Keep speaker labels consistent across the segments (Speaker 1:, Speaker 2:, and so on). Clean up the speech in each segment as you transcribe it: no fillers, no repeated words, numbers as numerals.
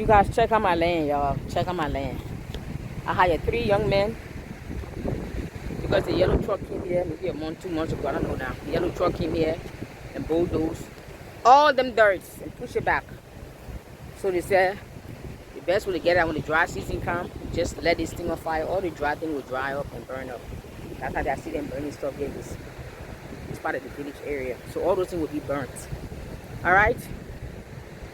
Speaker 1: You guys check out my land, y'all. Check out my land. I hired 3 young men because the yellow truck came here maybe a month, 2 months ago. I don't know now. The yellow truck came here and bulldozed all them dirts and push it back. So they said the best way to get it when the dry season comes, just let this thing on fire. All the dry thing will dry up and burn up. That's how I see them burning stuff here in this part of the village area. So all those things will be burnt. Alright?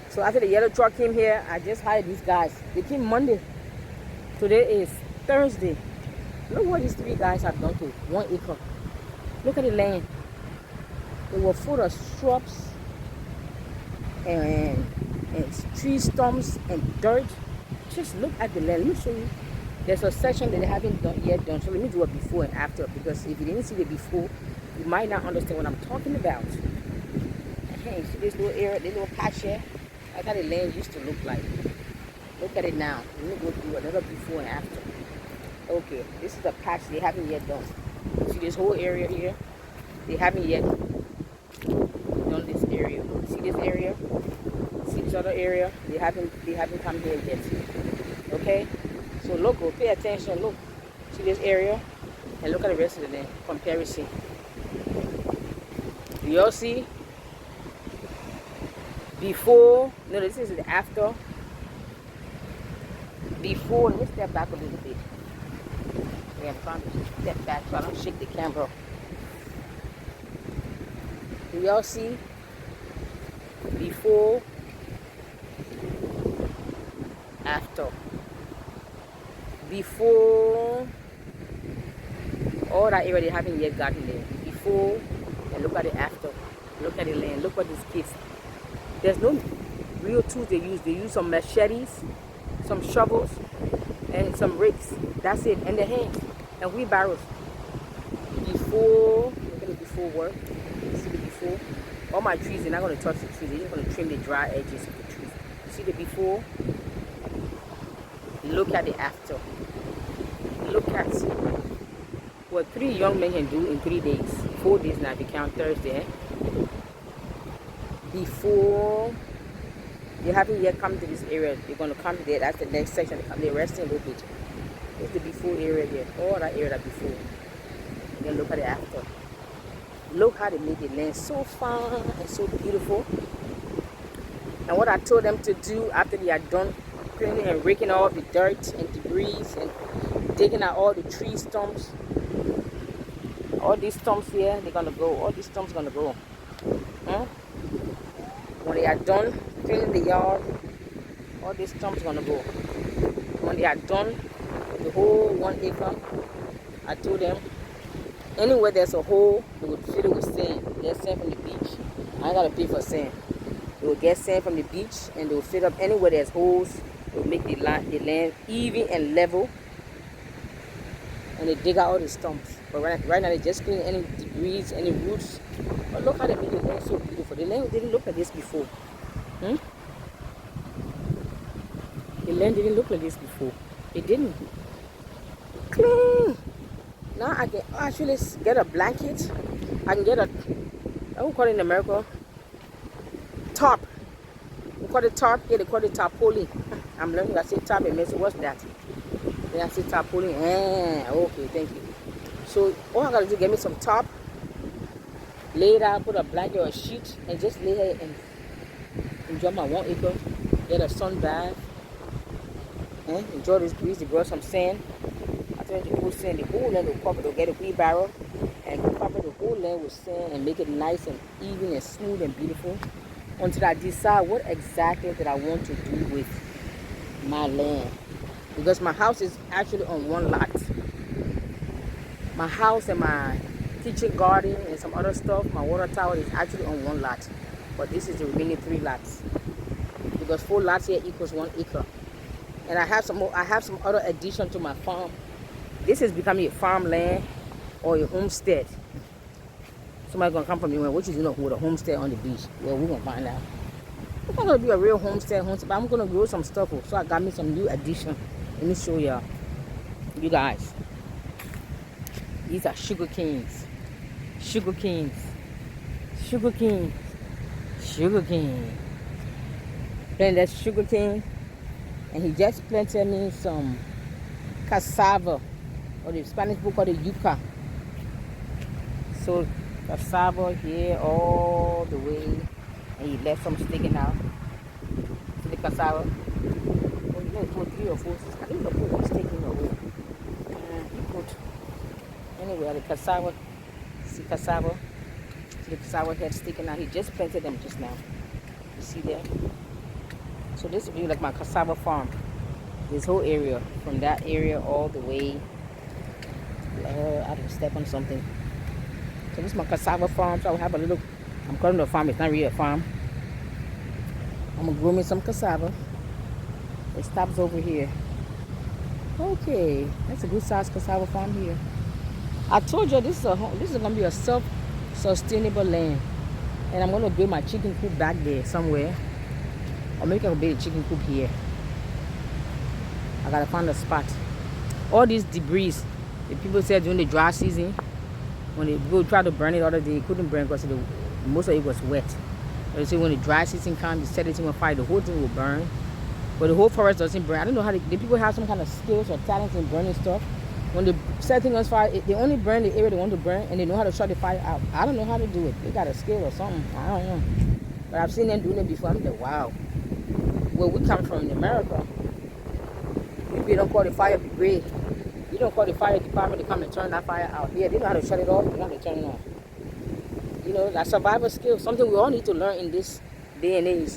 Speaker 1: So after the yellow truck came here, I just hired these guys. They came Monday. Today is Thursday. Look what these 3 guys have done to 1 acre. Look at the land. They were full of shrubs and tree stumps and dirt. Just look at the land. Let me show you. There's a section that they haven't yet done. So let me do a before and after, because if you didn't see the before, you might not understand what I'm talking about. Okay, see this little area, this little patch here? That's how the land used to look like. Look at it now. Let me go through another before and after. Okay, this is a patch they haven't yet done. See this whole area here? They haven't yet done this area. See this area? See this other area? They haven't come here yet. Okay? So look, pay attention, look. See this area? And look at the rest of the land. Comparison. Do y'all see? Before, no, this is the after. Before, let me step back a little bit. Yeah, I'm trying to step back so I don't shake the camera. Do y'all see? Before, after. Before, all that area they haven't yet gotten there. Before, and look at it after. Look at the land. Look what these kids. There's no real tools they use. They use some machetes, some shovels, and some rakes. That's it. And their hands. And wheelbarrows. Before, look at the before work. See the before? All my trees, they're not going to touch the trees. They're just going to trim the dry edges of the trees. You see the before? Look at the after. Look at what 3 young men can do in 3 days. 4 days now if you count Thursday. Before, you haven't yet come to this area. You're going to come there. That's the next section. They're resting a little bit. This is the before area there. All that area before. And then look at the after. Look how they made the land so fine and so beautiful. And what I told them to do after they are done cleaning and raking all the dirt and debris and digging out all the tree stumps. All these stumps here, they're going to go. All these stumps are going to go. When they are done cleaning the yard, all these stumps are going to go. When they are done, the whole 1 acre, I told them, anywhere there's a hole, they will fill it with sand. Get sand from the beach. I ain't got to pay for sand. They will get sand from the beach and they will fill up anywhere there's holes. They will make the land even and level. And they dig out all the stumps. But right now they're just cleaning any debris, any roots. But look how they made the land so beautiful. The land didn't look like this before. The land didn't look like this before. It didn't. Clean. Now I can actually get a blanket. I can get a, I would call it in America, tarp. We call it tarp. Yeah, they call it tarpaulin. I'm learning. I say tarp and mess. What's that? Then I say tarpaulin. Okay, thank you. So all I gotta do, get me some tarp, lay it out, put a blanket or a sheet, and just lay here and enjoy my 1 acre. Get a sun bath. Enjoy this breeze. They brought some sand. After they put sand, the whole land will cover. They'll get a wheelbarrow and cover the whole land with sand and make it nice and even and smooth and beautiful until I decide what exactly that I want to do with my land. Because my house is actually on 1 lot. My house and my kitchen garden and some other stuff, my water tower is actually on 1 lot. But this is the remaining 3 lots. Because 4 lots here equals 1 acre. And I have some other addition to my farm. This is becoming a farmland or a homestead. Somebody's gonna come from you and what you know with a homestead on the beach. Well, we're gonna find out. It's not gonna be a real homestead, but I'm gonna grow some stuff. So I got me some new addition. Let me show y'all. You guys. These are sugar canes. Sugar canes. Sugar cane. Sugar cane. Then that's sugar cane. And he just planted me some cassava, or the Spanish book called the yuca. So cassava here all the way, and he left some sticking out. See the cassava? Oh, you know, it put 3 or 4. I think the put one sticking away. He put anyway the cassava. See cassava? See the cassava head sticking out. He just planted them just now. You see there? So this will be like my cassava farm. This whole area, from that area all the way. I didn't step on something. So this is my cassava farm. So I will have a little, I'm calling it a farm, it's not really a farm. I'm gonna grow me some cassava. It stops over here. Okay, that's a good size cassava farm here. I told you this is gonna be a self-sustainable land. And I'm gonna build my chicken coop back there somewhere. Or maybe I can build a chicken coop here. I gotta find a spot. All these debris, the people said during the dry season, when they go try to burn it the other day, they couldn't burn because most of it was wet. But they say when the dry season comes, they set it on fire, the whole thing will burn. But the whole forest doesn't burn. I don't know how the people have some kind of skills or talents in burning stuff. When they set things on fire, they only burn the area they want to burn, and they know how to shut the fire out. I don't know how to do it. They got a skill or something. I don't know. But I've seen them doing it before. I'm like, wow. Where we come from in America, we don't call the fire brigade. You don't call the fire department to come and turn that fire out. Here, they know how to shut it off. They know how to turn it on. You know, that survival skill, something we all need to learn in this day and age.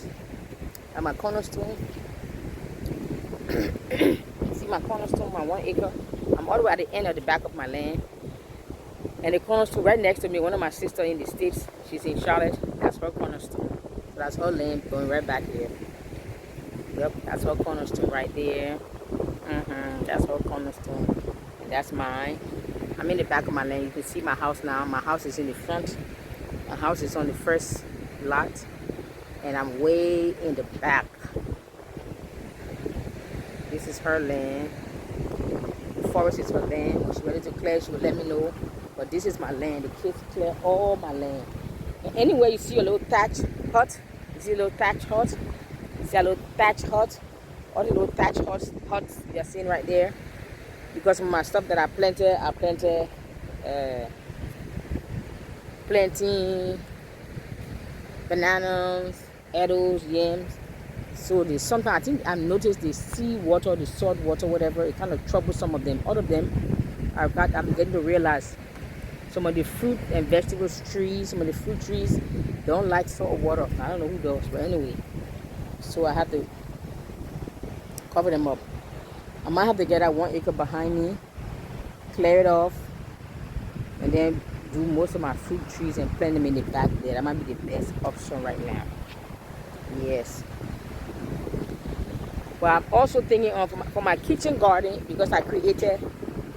Speaker 1: And my cornerstone. See my cornerstone, my 1 acre. I'm all the way at the end of the back of my land. And the cornerstone right next to me, one of my sisters in the States, she's in Charlotte. That's her cornerstone. So that's her land going right back here. Yep, that's her cornerstone right there. That's her cornerstone. And that's mine. I'm in the back of my land. You can see my house now. My house is in the front. My house is on the first lot. And I'm way in the back. This is her land. The forest is her land. When she's ready to clear, she will let me know. But this is my land. The kids clear all my land. And anywhere you see a little thatch hut, you see a little thatch hut, you see a little thatch hut, all the little thatch huts you're seeing right there. Because of my stuff that I planted planting bananas, apples, yams. So there's something, I think I've noticed the sea water, the salt water, whatever, it kind of troubles some of them. All of them, I'm getting to realize some of the fruit and vegetables trees, some of the fruit trees don't like salt water. I don't know who does, but anyway. So I have to cover them up. I might have to get that 1 acre behind me, clear it off, and then do most of my fruit trees and plant them in the back there. That might be the best option right now. Yes. But I'm also thinking for my kitchen garden, because I created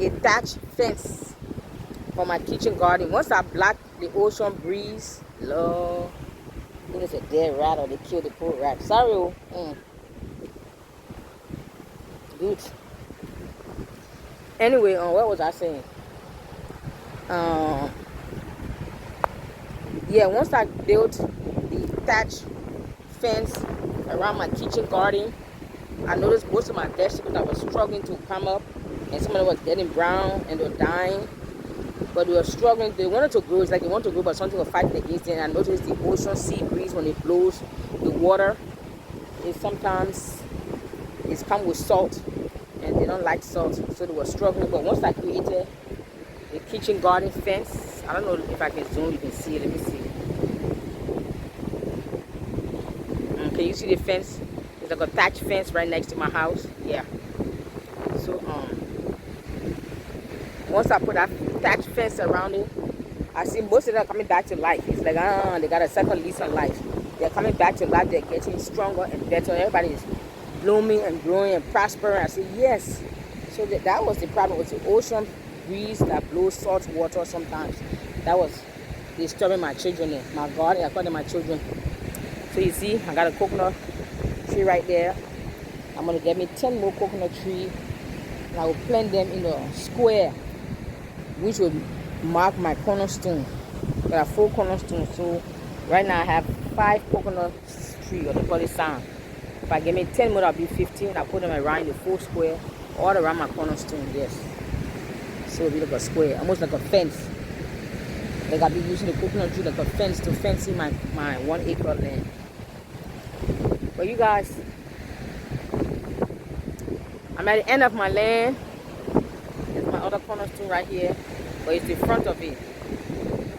Speaker 1: a thatch fence for my kitchen garden. Once I block the ocean breeze, Lord, I think it's a dead rat or they killed the poor rat. Sorry. Good. Anyway, what was I saying? Yeah, once I built the thatch fence around my kitchen garden, I noticed most of my vegetables that were struggling to come up, and some of them was getting brown and they were dying. But they were struggling. They wanted to grow. It's like they want to grow, but something was fighting against it. And I noticed the ocean sea breeze, when it blows, the water, it sometimes it's come with salt, and they don't like salt, so they were struggling. But once I created the kitchen garden fence, I don't know if I can zoom, you can see it. Let me see. Can you see the fence? It's like a thatch fence right next to my house. Yeah. So once I put that thatch fence around it, I see most of them coming back to life. It's like they got a second lease on life. They're coming back to life. They're getting stronger and better. Everybody is blooming and growing and prospering. I say yes. So that was the problem with the ocean breeze that blows salt water sometimes. That was disturbing my children in my garden. I call them my children. So you see, I got a coconut tree right there. I'm gonna get me 10 more coconut trees, and I will plant them in a square, which will mark my cornerstone. There are 4 cornerstones. So right now I have 5 coconut trees, or they call it sound. I give me 10 more, that'll be 15. I put them around the full square, all around my cornerstone, yes. So it'll be like a square, almost like a fence. Like I'll be using the coconut tree like a fence to fence in my 1 acre land. But you guys, I'm at the end of my land. There's my other cornerstone right here, but it's the front of it.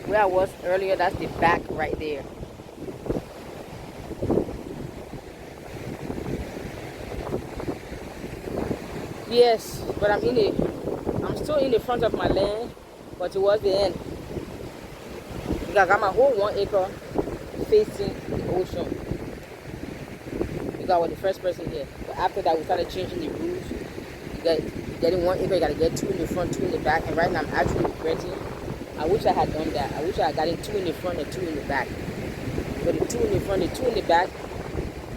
Speaker 1: Where I was earlier, that's the back right there. Yes, but I'm still in the front of my land, but towards the end. Because I got my whole 1 acre facing the ocean. Because I was the first person here. But after that, we started changing the rules. Getting 1 acre, you gotta get 2 in the front, 2 in the back. And right now, I'm actually regretting. I wish I had done that. I wish I had gotten 2 in the front and 2 in the back. But the 2 in the front, the 2 in the back,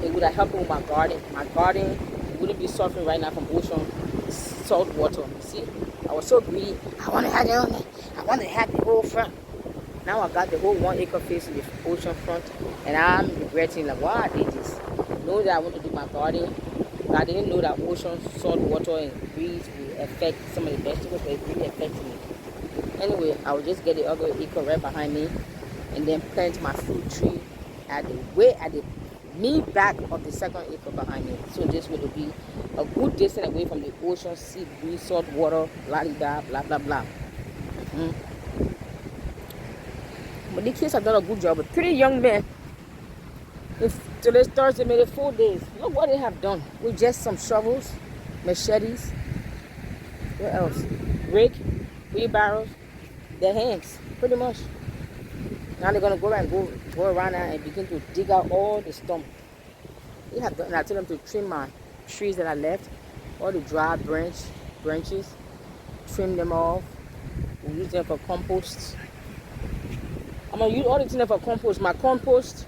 Speaker 1: it would have helped me with my garden. My garden wouldn't be suffering right now from ocean salt water. See, I was so greedy. I want to have the whole front. Now I got the whole 1 acre facing the ocean front, and I'm regretting like why I did this. I know that I want to do my garden, but I didn't know that ocean salt water and breeze will affect some of the vegetables, but it really affected me. Anyway, I will just get the other acre right behind me, and then plant my fruit tree at the mid back of the 2nd acre behind me. So this will be a good distance away from the ocean, sea breeze, salt water, blah blah blah blah blah. But the kids have done a good job. But 3 young men, today's Thursday, made it 4 days. Look what they have done with just some shovels, machetes. What else? Rake, wheelbarrows, their hands, pretty much. Now they're gonna go around and begin to dig out all the stump. They have done. And I told them to trim my trees that I left, all the dry branches, trim them off. We'll use them for compost. I'm gonna use all the things for compost. My compost,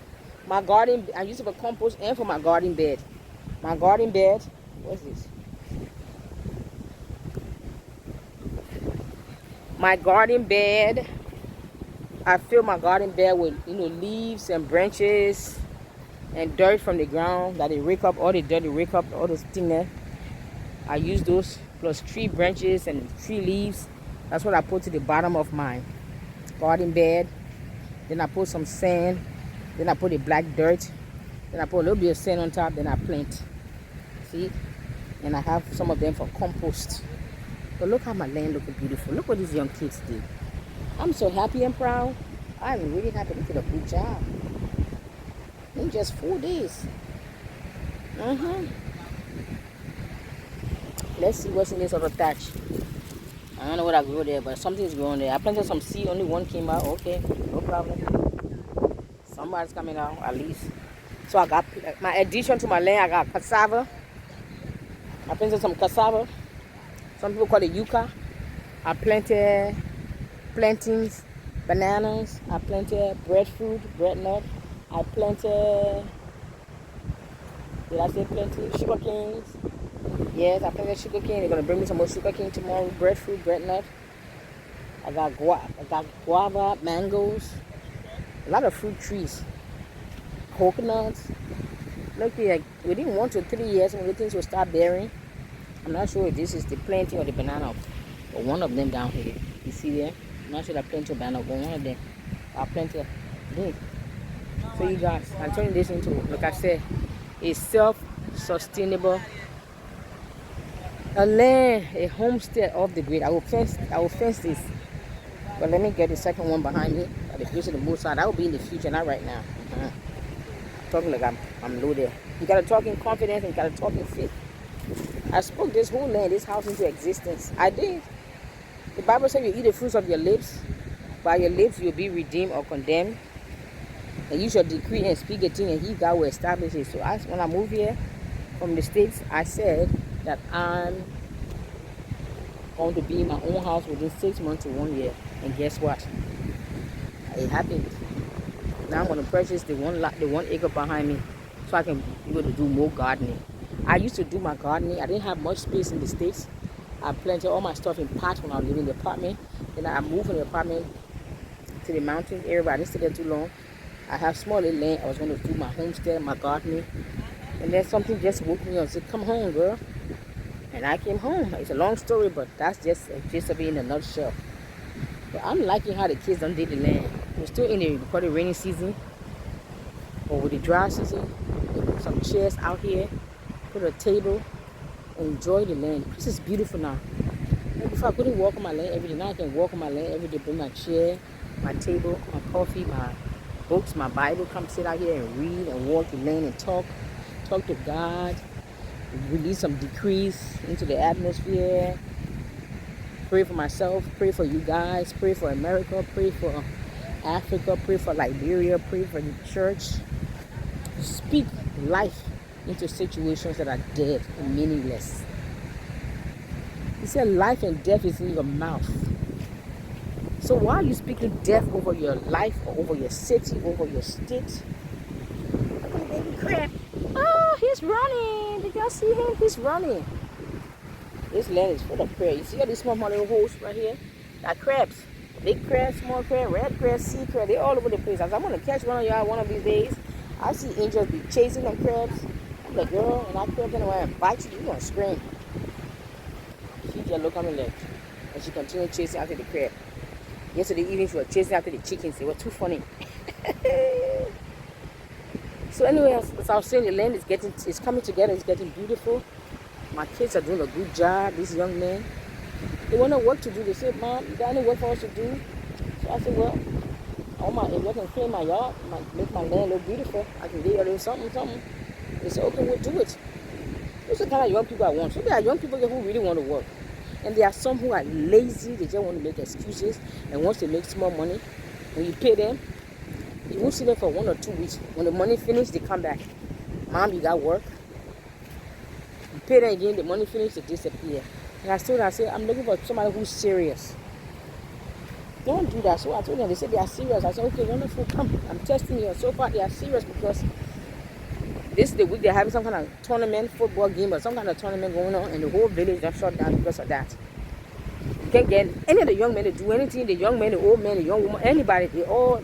Speaker 1: my garden, I use it for compost and for my garden bed. My garden bed, what's this? My garden bed, I fill my garden bed with leaves and branches and dirt from the ground that they rake up, all the dirt they rake up, all those things there. I use those plus tree branches and tree leaves. That's what I put to the bottom of my garden bed. Then I put some sand. Then I put the black dirt. Then I put a little bit of sand on top. Then I plant. See? And I have some of them for compost. But look how my land looking beautiful. Look what these young kids did. I'm so happy and proud. I'm really happy. They did a good job. In just 4 days. Let's see what's in this other thatch. I don't know what I grew there, but something's growing there. I planted some seed, only one came out. Okay, no problem. Somebody's coming out, at least. So I got my addition to my land. I got cassava. I planted some cassava. Some people call it yucca. I planted plantains, bananas. I planted breadfruit, bread nut. I planted, did I say plantain? Sugar canes. Yes, I planted sugar cane. They're gonna bring me some more sugar cane tomorrow. Breadfruit, bread nut. I got guava, mangoes, a lot of fruit trees, coconuts. Look here, within 1 to 3 years, when the things will start bearing. I'm not sure if this is the plantain or the banana, but one of them down here. You see there? I'm not sure that plantain or banana, but one of them. I planted. Look. So you guys, I'm turning this into, like I said, a self-sustainable. A land, a homestead off the grid. I will fence this. But let me get the second one behind me. At the place of the moon side. That will be in the future, not right now. Talking like I'm low there. You gotta talk in confidence and you gotta talk in faith. I spoke this whole land, this house into existence. I did. The Bible says you eat the fruits of your lips. By your lips you'll be redeemed or condemned. And you shall decree and speak a thing, and he God will establish it. So when I moved here from the States, I said that I'm going to be in my own house within 6 months to 1 year. And guess what? It happened. Now I'm going to purchase the 1 acre behind me so I can be able to do more gardening. I used to do my gardening. I didn't have much space in the States. I planted all my stuff in pots when I was living in the apartment. Then I moved from the apartment to the mountain area, but I didn't stay there too long. I have small little land. I was going to do my homestead, my gardening. And then something just woke me up and said, come home, girl. And I came home. It's a long story, but that's just a gist of it in a nutshell. But I'm liking how the kids done did the land. We're still in the rainy season. But with the dry season, they put some chairs out here, put a table, and enjoy the land. This is beautiful now. And before I couldn't walk on my land every day. Now I can walk on my land every day, bring my chair, my table, my coffee, my books, my Bible, come sit out here and read and walk the land and talk to God, release some decrees into the atmosphere, pray for myself, pray for you guys, pray for America, pray for Africa, pray for Liberia, pray for the church. Speak life into situations that are dead and meaningless. He said life and death is in your mouth. So why are you speaking death over your life or over your city, over your state? Look at the baby crab. Oh, he's running. Did y'all see him? He's running. This land is full of crabs. You see all these small little holes right here? That crabs. Big crab, small crab, red crab, sea crab. They're all over the place. I'm going to catch one of y'all one of these days. I see angels be chasing them crabs. I'm like, girl, and that crab gonna and bite you, you're gonna scream. She just look at me like, and she continued chasing after the crab. Yesterday evening she was chasing after the chickens. It was too funny. So anyway, as I was saying, the land is coming together, it's getting beautiful. My kids are doing a good job, these young men. They want no work to do. They said, Mom, you got any work for us to do? So I said, well, if you can clean my yard, make my land look beautiful, I can get you a little something. They said, okay, we'll do it. Those are the kind of young people I want. So there are young people here who really want to work. And there are some who are lazy, they just want to make excuses. And once they make small money, when you pay them, you won't see them for 1 or 2 weeks. When the money finishes, they come back. Mom, you got work. You pay them again, the money finishes, they disappear. And I told her, I said, I'm looking for somebody who's serious. Don't do that. So I told them, they said they are serious. I said, okay, wonderful, come. I'm testing you. So far, they are serious because this is the week they're having some kind of tournament, football game or some kind of tournament going on, and the whole village just shut down because of that. You can't get any of the young men to do anything. The young men, the old men, the young woman, anybody, they all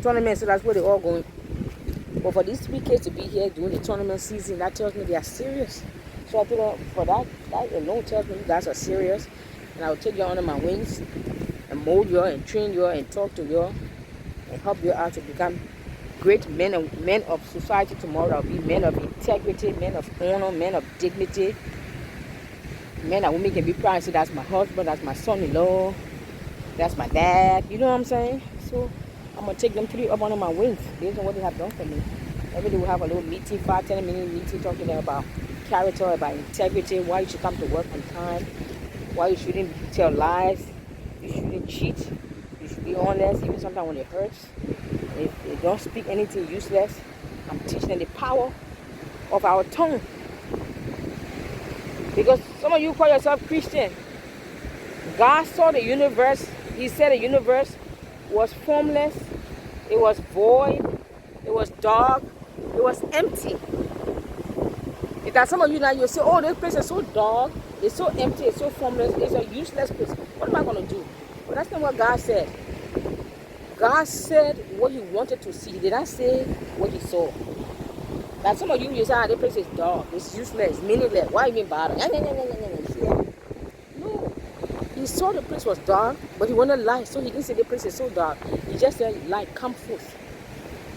Speaker 1: tournament, so that's where they're all going. But for these 3 kids to be here during the tournament season, that tells me they are serious. So I told them, for that alone tells me you guys are serious, and I will take you under my wings and mold you and train you and talk to you and help you out to become great men of society tomorrow. I'll be men of integrity, men of honor, men of dignity, men that women can be proud and say, that's my husband, that's my son-in-law, that's my dad. You know what I'm saying? So I'm going to take them 3 up under my wings based on what they have done for me. Every day we'll have a little meeting, 5-10 minute meeting, talking to them about character, about integrity, why you should come to work on time, why you shouldn't tell lies, you shouldn't cheat, you should be honest, even sometimes when it hurts. If they don't speak anything useless, I'm teaching them the power of our tongue. Because some of you call yourself Christian. God saw the universe. He said the universe was formless, it was void, it was dark, it was empty. If that some of you now, you say, oh, this place is so dark, it's so empty, it's so formless, it's a useless place. What am I going to do? But that's not what God said. God said what he wanted to see. He did not say what he saw. Like some of you say, this place is dark, it's useless, meaningless. Why you mean bother? No. He saw the place was dark, but he wanted light. So he didn't say the place is so dark. He just said, light, come forth.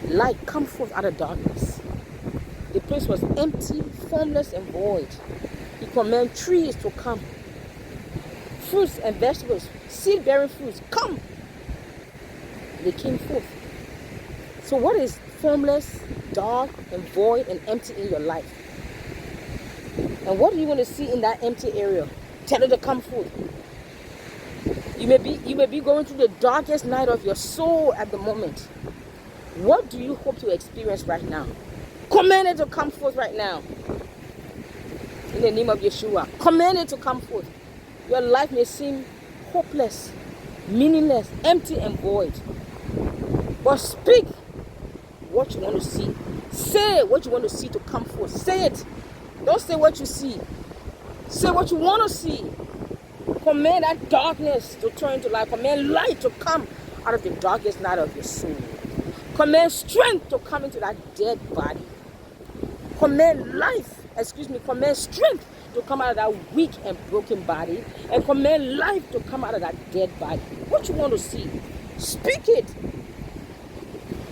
Speaker 1: Light, come forth out of darkness. The place was empty, formless, and void. He commanded trees to come. Fruits and vegetables, seed-bearing fruits, come. They came forth. So what is formless, dark, and void, and empty in your life? And what do you want to see in that empty area? Tell it to come forth. You may be going through the darkest night of your soul at the moment. What do you hope to experience right now? Command it to come forth right now. In the name of Yeshua. Command it to come forth. Your life may seem hopeless, meaningless, empty, and void. But speak what you want to see. Say what you want to see to come forth. Say it. Don't say what you see. Say what you want to see. Command that darkness to turn to light. Command light to come out of the darkest night of your soul. Command strength to come into that dead body. command life, command strength to come out of that weak and broken body, and command life to come out of that dead body. What you want to see? Speak it.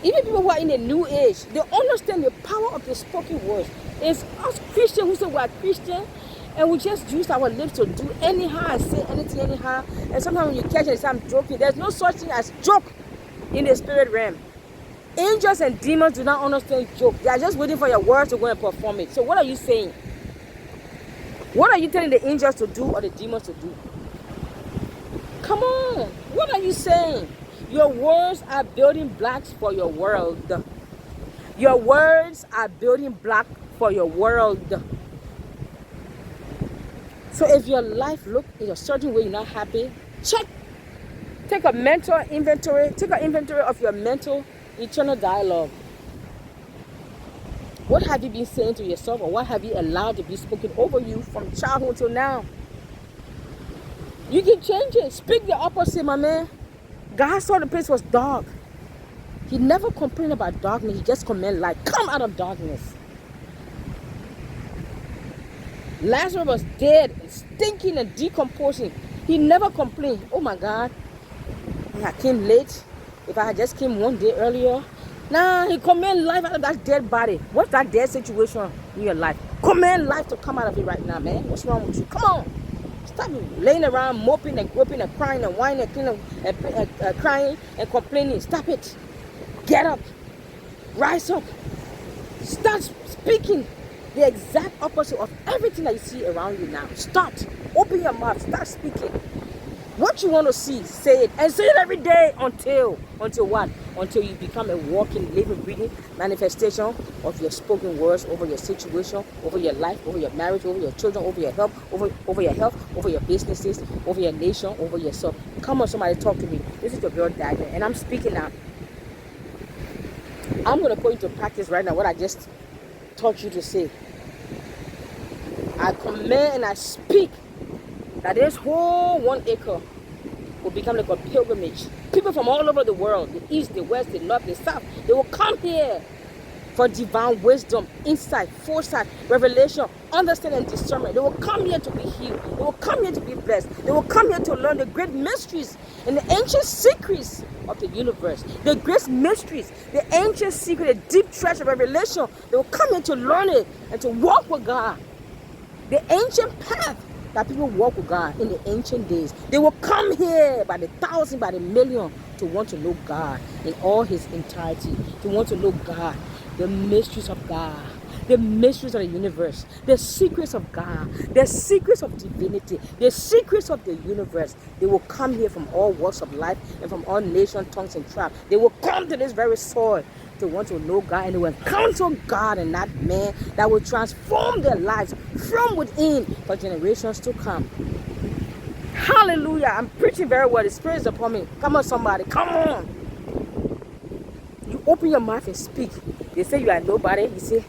Speaker 1: Even people who are in the new age, they understand the power of the spoken words. It's us Christians who say we are Christian, and we just use our lips to do anyhow and say anything anyhow. And sometimes when you catch it and say I'm joking, there's no such thing as joke in the spirit realm. Angels and demons do not understand joke. They are just waiting for your words to go and perform it. So what are you saying? What are you telling the angels to do or the demons to do? Come on. What are you saying? Your words are building blocks for your world. Your words are building block for your world. So if your life looks in a certain way you're not happy, check. Take a mental inventory. Take an inventory of your mental internal dialogue. What have you been saying to yourself, or what have you allowed to be spoken over you from childhood till now? You can change it. Speak the opposite, my man. God saw the place was dark. He never complained about darkness. He just commanded light. Come out of darkness. Lazarus was dead, stinking and decomposing. He never complained. Oh my God, I came late. If I had just came one day earlier. Nah, he command life out of that dead body. What's that dead situation in your life? Command life to come out of it right now, man. What's wrong with you? Come on. Stop laying around, moping and groping and crying and whining and crying and complaining. Stop it. Get up. Rise up. Start speaking the exact opposite of everything that you see around you now. Start. Open your mouth. Start speaking. What you want to see, say it. And say it every day until what? Until you become a walking, living, breathing manifestation of your spoken words over your situation, over your life, over your marriage, over your children, over your health, over your health, over your businesses, over your nation, over yourself. Come on, somebody talk to me. This is your girl Dagnet, and I'm speaking now. I'm going to put into practice right now what I just taught you to say. I command and I speak that this whole 1 acre will become like a pilgrimage. People from all over the world, the east, the west, the north, the south, they will come here for divine wisdom, insight, foresight, revelation, understanding, and discernment. They will come here to be healed. They will come here to be blessed. They will come here to learn the great mysteries and the ancient secrets of the universe. The great mysteries, the ancient secret, the deep treasure of revelation. They will come here to learn it and to walk with God. The ancient path that people walk with God in the ancient days. They will come here by the thousand, by the million, to want to know God in all his entirety, to want to know God, the mysteries of God, the mysteries of the universe, the secrets of God, the secrets of divinity, the secrets of the universe. They will come here from all walks of life and from all nations, tongues, and tribes. They will come to this very soil to want to know God, and they will encounter God and that man that will transform their lives from within for generations to come. Hallelujah. I'm preaching very well. The Spirit is upon me. Come on, somebody. Come on. You open your mouth and speak. They say you are nobody. You say,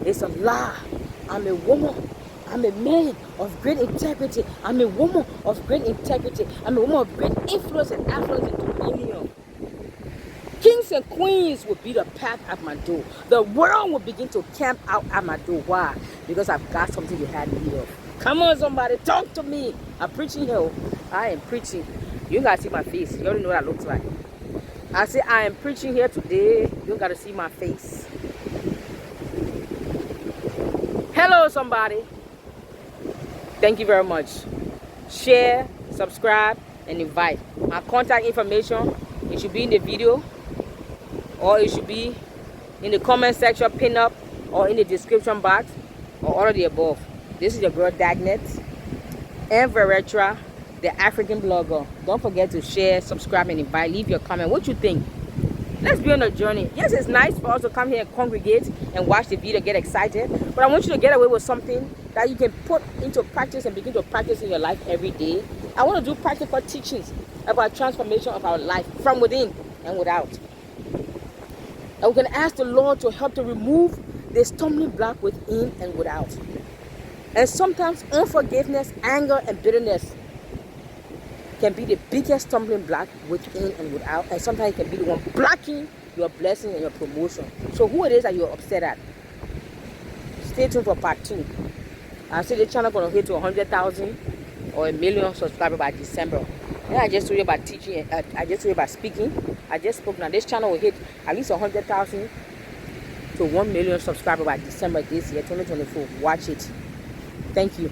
Speaker 1: it's a lie. I'm a woman. I'm a man of great integrity. I'm a woman of great integrity. I'm a woman of great influence and affluence and dominion. Kings and queens will be the path at my door. The world will begin to camp out at my door. Why? Because I've got something you had need of. Come on, somebody, talk to me. I'm preaching here. I am preaching. You gotta see my face. You already know what I look like. I say I am preaching here today. You gotta see my face. Hello, somebody. Thank you very much. Share, subscribe, and invite. My contact information, it should be in the video, or it should be in the comment section, pin up, or in the description box, or all of the above. This is your girl Dagnet and Varetra, the African blogger. Don't forget to share, subscribe, and invite. Leave your comment. What you think? Let's be on a journey. Yes, it's nice for us to come here and congregate and watch the video, get excited. But I want you to get away with something that you can put into practice and begin to practice in your life every day. I want to do practical teachings about transformation of our life from within and without. And we can ask the Lord to help to remove the stumbling block within and without. And sometimes unforgiveness, anger, and bitterness can be the biggest stumbling block within and without. And sometimes it can be the one blocking your blessing and your promotion. So who it is that you're upset at? stay tuned for part 2. I say the channel gonna hit to 100,000 or 1,000,000 subscribers by December. Yeah, I just told you about teaching. I just told you about speaking. I just spoke. Now this channel will hit at least 100,000 to 1,000,000 subscribers by December this year, 2024. Watch it. Thank you.